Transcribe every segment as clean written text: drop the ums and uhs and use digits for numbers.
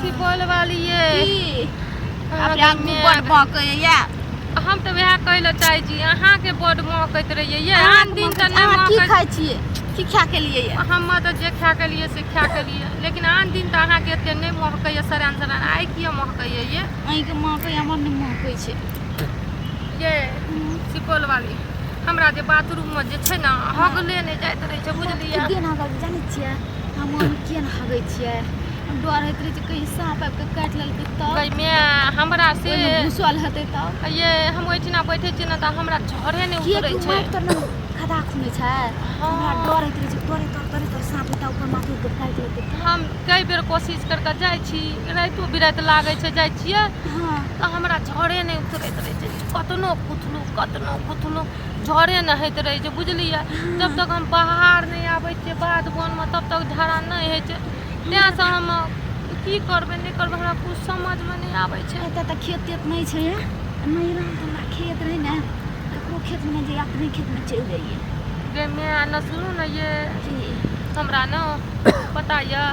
सुपौल वाली ये हम तो वह कहले चाहे छी अहाँ के बड महकैत रहिए ये आन दिन त नहीं की खाइ छिए की खा के लिए हम तो जे खा के लिए से खा के लिए लेकिन आन दिन त अहाँ के एते नहीं महकैया सरान सरान आई किया महकैया ये आई के महकै हमर नहीं महकै छै ये सुपौल वाली हमरा जे बाथरूम में जे छै ना हगले नहीं जाइत रहे छै बुझलियै के ना हगल जानै छियै हम के ना हगै छियै हम डर होइत रहे छै कहीं सांप आबि के काटि लेलकै त गई में हमरा से घुसल हेतै त ये हम ओइठिना बैठे छी ना त हमरा झरे नहीं उतरै छै खदा खुनै छै हमरा डर होइत रहे छै तोरे तर सांप उठा ऊपर माथे ऊपर काटि लेतै हम कई बेर कोशिश करके जाइ छी रातो बिरात लागै छै जाइ छियै त हमरा झरे नहीं उतरैत रहे छै कतनो कुथलू झरे नहीं होइत रहे छै बुझलियै जब तक हम बाहर नहीं आबै छियै बाध वन में तब तक झरा नहीं होइ छै तें से हम की करबै नहीं करबै हमरा कुछ समझ में नहीं आबै छै एतऽ त खेत तेत नहीं छै नहीं रह हमरा खेत रहे ना ककरो खेत में जे अपने खेत में चल जाइए गे मैं न सुनू ना ये हमरा न पता या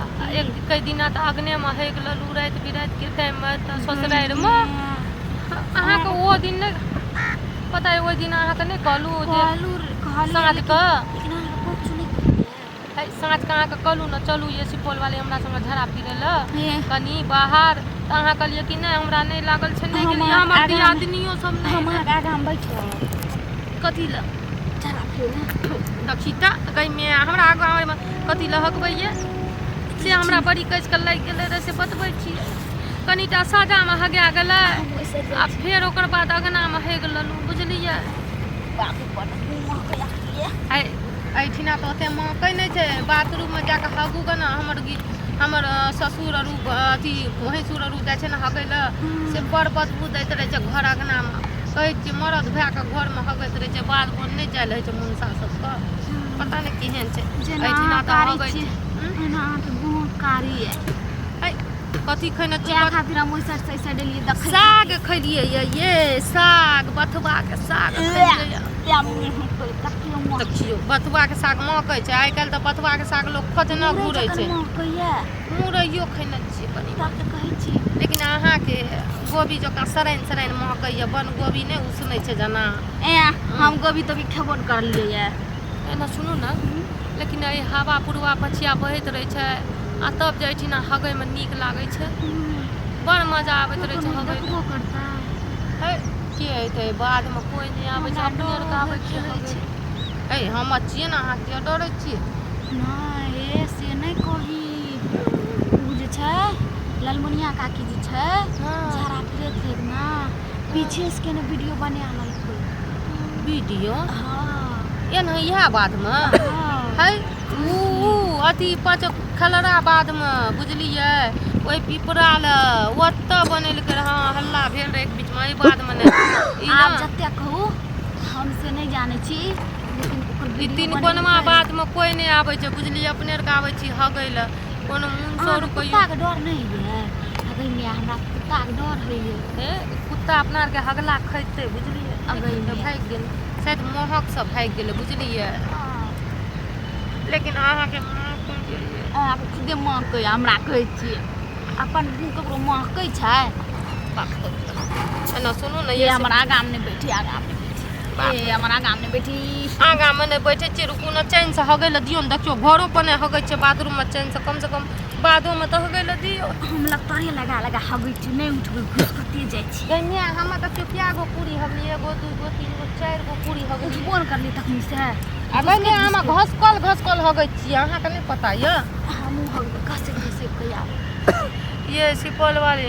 एक कई दिना त अगने में हेग ललू रात बिरात के टाइम में त ससुराल में अहाँ के वो दिन नहीं पता है वो दिन अहाँ के नहीं कहलू जे साँझ के साँझ के अहाँ के कहलू न चलू ये सुपौल वाले हमरा संगे झड़ा फिरे ल कनी बाहर त अहाँ कहलिए कि नहीं हमरा नहीं लागल छै नहीं गेलिए हमर दियादनियो सब नहीं हमर आगा में बैठ कथी ल झड़ा फिरे देखी त कहीं में हमरा आगा में कथी ल हगबैये से हमरा बड़ी कस के लाग गेले रे से बतबै छी कनीटा साजा में हगा गेलै आ फिर ओकर बाद अगना में हेग ललू बुझलियै एठिना तो ओते महकै नहीं छै बाथरूम में जाके हगू ग ना हमर ससुर अरु अथी भैंसुर अरु जाइ छै ना हगै ल से बड़ बदबू दैत रहे छै घर अगना में कहै छी मरद भए के घर में हगैत रहे छै बाध बोन नहीं जाय रहे छै मुनसा सबके पता नहीं केहन छै एठिना त हगै छै एना के बहुत कारी है कथी खैना क्या खातिर हम ओइ साइड लिए देखै साग खैलिए ये साग बथुआ के साग खैलिए देखियो बथुआ के साग महकै छै आइ काल्हि त बथुआ के साग लोग खोजने घुरै छै मुरैयो खैने छियै कनी कहै छी लेकिन अहाँ के गोभी जकाँ सराइन महकैया बन गोभी नहीं उसनै छै जना हम गोभी तो भी खेबो न करलिए एना सुनू ना लेकिन ए हवा पुरवा पछिया बहैत रहे छै आ तब जाइ छी ना हगै में नीक लागै छै बड़ मजा आबैत रहे छै हगै करता है के हेतै बाद में कोई नहीं आबै छै अपने आर के आबै छै हगै ए हम छियै ना अहाँ के डरै छियै नहीं से नहीं कही उ जे छै ललमुनिया काकी जी छै झरा फिरत रहे ना पीछे से केने वीडियो बना लेलकै वीडियो हां एना इहा बाद में है अथी पाँच खलरा बाद में बुझलिए ओई पिपरा ल ओत बनेलकै हाँ हल्ला भेल रहे एक बीच में ई बाद में नहीं आप जत्ते कहू हम से नहीं जाने छी लेकिन ओकर ई तीन कोनमा बाद में कोई नहीं आबै छै बुझलिए अपने के आबै छी हगै ल कोनो 100 रुपया कुत्ता के डर नहीं है अगै में हमरा कुत्ता के डर है कुत्ता अपना आर के हगला खैते बुझलिए अगै में भाग गेल शायद महक सब भाग गेल बुझलिए लेकिन अहाँ के आप खुदे महकै हमरा कहै छी अपन ककरो महकै छै एना सुनू ना ये हमर आगा में नहीं बैठी आगा में ए हमर आगा में नहीं बैठी आगा में नहीं बैठे छी रुकू ना चैन से हगै ल दियो न देखियो घरो पर नहीं हगै छै बाथरूम में चैन से कम बादो में तो हगै ल दियो हम लगतरे लगा हगै छी नहीं उठबै घुसकते जाइ छी गनिया हम त क्या गो पूरी हगली एगो दू गो तीन गो चार गो पूरी हगली बोल करली तखनी से अबे ने हम घसकल हगै छी अहाँ के नहीं पता ये हम हगबै घसे के आब ये सुपौल वाले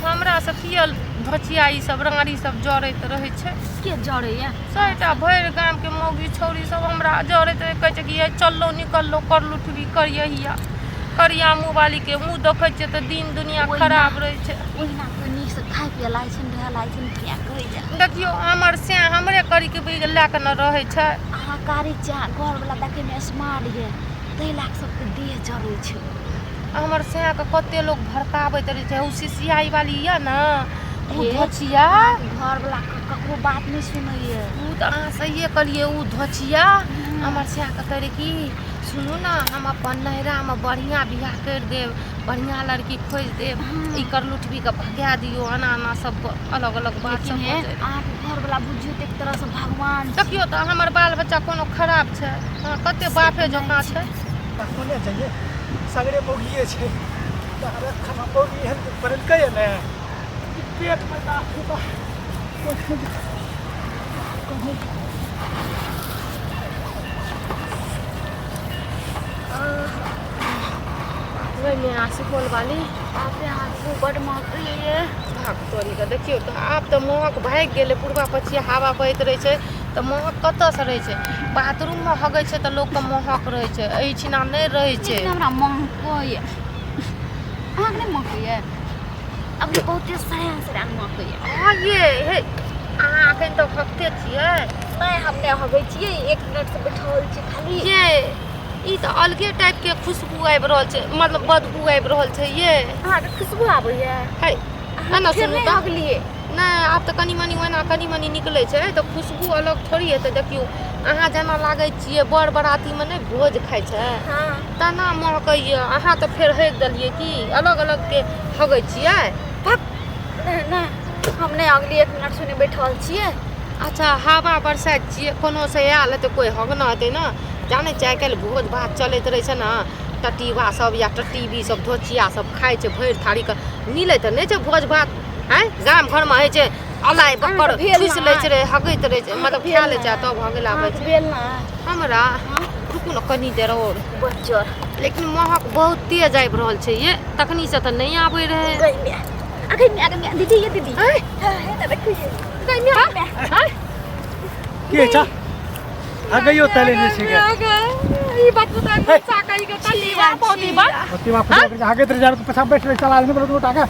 हमरा से पियल धचिया ई सब रंगारी सब जरैत रहे छै के जरैया सबटा भैर गाम के मौगी छौरी सब हमरा जरैत रहे कहै छै कि ये चललो निकललो करलू ठुरी करिया करिया मुँह वाली के मुँह देखै छै त दिन दुनिया खराब रहे छै ओहिना के नीक से खाइ पिए लागै छै ढे लागै छै क्या कहै जा देखियो हमर से हमरे करी के बिग ला के न रहे छै अहाँ कारी चा घर वाला देखे में स्मार्ट है तै लाख सब के देह जरै छै हमर से के कते लोग भड़काबैत रहे छै उ सिसियाई वाली या ना उ धचिया घर वाला ककरो बात नहीं सुनैए उ त अहाँ सहिए कहलिए उ धचिया हमर से कहे रे कि सुनू ना हम अपन नहरा में बढ़िया बियाह कर देव, बढ़िया लड़की खोज देव, इकर लुटवी के भगा दियो, अना सब अलग अलग बात सब लेकिन आप घर वाला बुझियो एक तरह से भगवान देखियो तो हमर बाल बच्चा कोनो खराब छै, कते बापे जोका छै। कोने चाहिए सगरे मोगिए छै तारे खाना मोगी है परल कय ने पेट में दाखबा वही सुपौल वाली आप यहाँ को बड़ महक लिए भाग तोरी के देखियो तो आब तो महक भाग गेले, पूर्वा पछिया हवा बहैत रहे छै तो महक कतऽ से रहे छै, बाथरूम में हगै छै तो लोग के महक रहे छै, एहि छिना नहीं रहे छै। हमरा महकय अहाँ नहीं महकय अब बहुते सया सया महकय हां ये हे अहाँ अखन तो हकते छियै नहीं हमने हगै छियै 1 मिनट से बैठल छी खाली ये ई तो अलगे टाइप के खुशबू आबि रहल छै, मतलब बदबू आबि रहल छै ये। अहाँ के खुशबू आबैया है ना सुनू तो हगलिए नहीं आब तो कनी मनी ओना कनी मनी निकले छै तो खुशबू अलग थोड़ी हेतै। देखियो अहाँ जेना लागै छियै बड़ बराती में नहीं भोज खाइ छै हां तना महकैया, अहाँ तो फेर हक देलिए कि अलग अलग के हगै छियै। ना हमने अगली 1 मिनट सुने बैठल छियै। अच्छा हवा बरसाइत छियै कोनो से आयल हेतै कोई हगना हेतै ना, जानै छियै आइ काल्हि भोज भात चलैत रहै छै ना, टटीबा सब या टटीबी सब धोचिया सब खाइ छै भरि थारी के मिलै तऽ नहि छै भोज भात हैं, गाम घर में होइ छै अलाइ बकर ठुस लै छै रे हगैत रहै छै, मतलब खा लै छै तब हगै लाबै छै। भेल ना हमरा रुकू ना कनी देर और बच्चर लेकिन महक बहुत तेज आबि रहल छै ये, तखनी से तऽ नहीं आबै रहे। गई दीदी ये दीदी है ना देखिए गई में हैं के छ आ गयो तले ने छै ई बात बता बच्चा कहि के तलीवा पोती बा ओती वापस आगे तर जाब पछा बैठ रहे चला आदमी बोलत टाका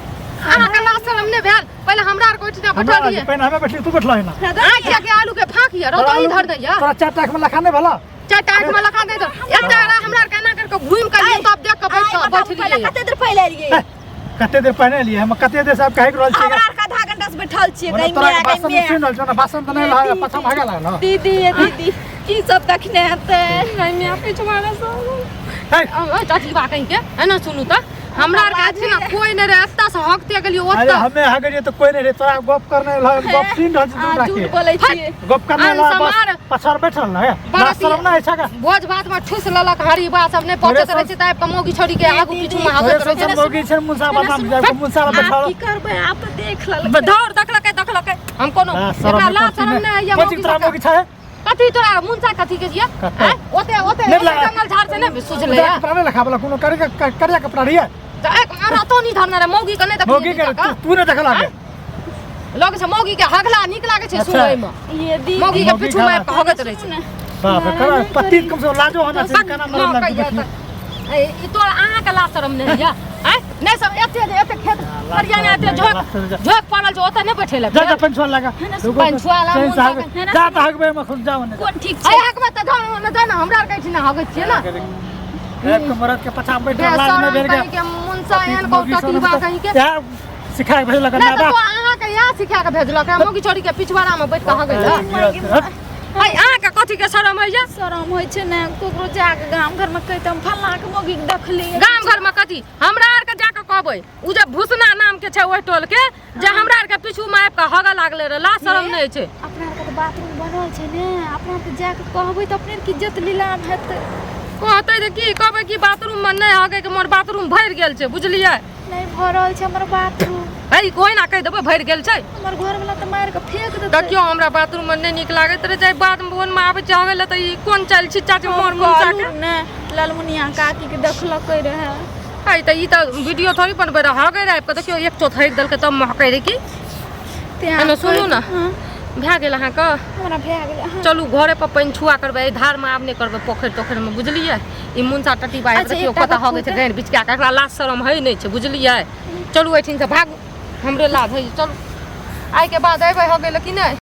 अहाँ के लास्ट शरम ने भेल, पहले हमरा आर कोठिना बैठा दिए पहले हमें बैठली तू बैठल है ना आखिया के आलू के फाकिया रोटी धर दैया तोरा 4 टाक में लखा नहीं भला 4 टाक में लखा दे दो एता हमरा आर केना करके घूम के लिए तब देख के बैठलिए कते देर पहले लिए कते देर पहले लिए हम कते देर सब कहे रहल छी हमरा आर का आधा घंटा से बैठल छियै तोरा भाषण सुन रहल छ ना, भाषण त नहीं लगा पछा भागा लागल दीदी ये दीदी की सब देखने आते नहीं मैं पे तुम्हारा सब है चाची बा कहीं के है ना सुनू तो हमरा आर के छी ना कोई नहीं रे एता से हकते गेलियो अरे ओता हमें हगे तो कोई नहीं रे तोरा गप करने गप सुन रहल छी तू झूठ बोलै छियै गप करने ला बस पछार बैठल ना है ना शर्म ना है छका भोज भात में ठुस ललक हरी बा सब नहीं पहुंचत रहे छै ताइप कमोगी छोड़ी के आगू पीछू में हगत रहे छै। मोगी छन मुसा बदाम जाय को मुसा बैठल की करबै आप देख ल दौड़ देखलकै हम कोनो एकरा ला शरम नहीं या कोची तोरा मोगी छै कथी तोरा मुंसा कथी के जिया हैं ओते जंगल झाड़ से नहीं सुझले या कपड़ा नहीं लखा वाला कोनो करिया कपड़ा रिया एक तो नहीं धरना रे मौगी के नहीं देख मोगी के तू ने देखला के लगे छै मौगी के हगला नीक लागे छै सुनै में ये दी मौगी के पीछू में हगत रहे छै बाप रे करा पति कम से लाजो होना चाहिए केना मरल लग ई तोरा अहाँ के ला शरम नहीं या हैं नहीं सब एते खेत हरिया में एते झोक पड़ल छै ओते नहीं बैठे लगे जा पंचवा लगा पंचवा लगा जा त हगबे में खुद जाओ ने कोन ठीक आई छै हक में त जाना हमरा आर कहै छी ना हगत छियै ना एक मरद के पछा बैठल लाज में बेर के मुंसा एहन को टटीबा कहीं के या सिखा के भेजल नहीं ना तो अहाँ के यहाँ सिखा के भेजलक मौगी छोड़ी के पिछवाड़ा में बैठ के हगै छै। हाय अहाँ के कथी के शरम है या शरम होय छै ने ककरो जाके गाम घर में कहितम फल्ला के मौगी के देखली गाम घर में कथी हमरा आर के जाके कहबै उ जे भूसना नाम के छै ओहि टोल के जे हमरा आर के पीछू में आबि के हगऽ लागले रे ला शरम नहीं छै। अपना आर के तो बाथरूम बनल छै ने अपना के जाके कहबै त अपने के इज्जत लीलाम हेतै कहते जे की कहबै कि बाथरूम में नहीं हगै के मोर बाथरूम भरि गेल छै बुझलियै नहीं भरल छै हमर बाथरूम है कोई ना कह देबै भरि गेल छै हमर घर वाला त मार के फेंक देतै देखियो हमरा बाथरूम में नहीं नीक लागैत रहे छै बाद में बोन में आबै छै हगै ले त ई कोन चाल छी चाची मोर मुंसा के ने लालमुनिया काकी के देखलकै रहे है त ई त वीडियो थोड़ी बनबै रहे हगै रे आबि के देखियो एक चोथ हरि देलकै तब महकै रे की एना सुनू ना भए गेल अहाँ के हमरा भए गेलै चलू घरे पर पानि छुआ करबै धार में आब नहीं करबै पोखरि तोखरि में बुझलियै ई मुंसा टटीबा अच्छा, देखियो एकटा कतऽ गप हगै छै कहू गाड़ि बिचका के एकरा लाज शरम है नहीं छै बुझलियै। चलू एठिन से भागू हमरे लाज है चलू आइ के बाद अयबै हगै ले कि नहीं।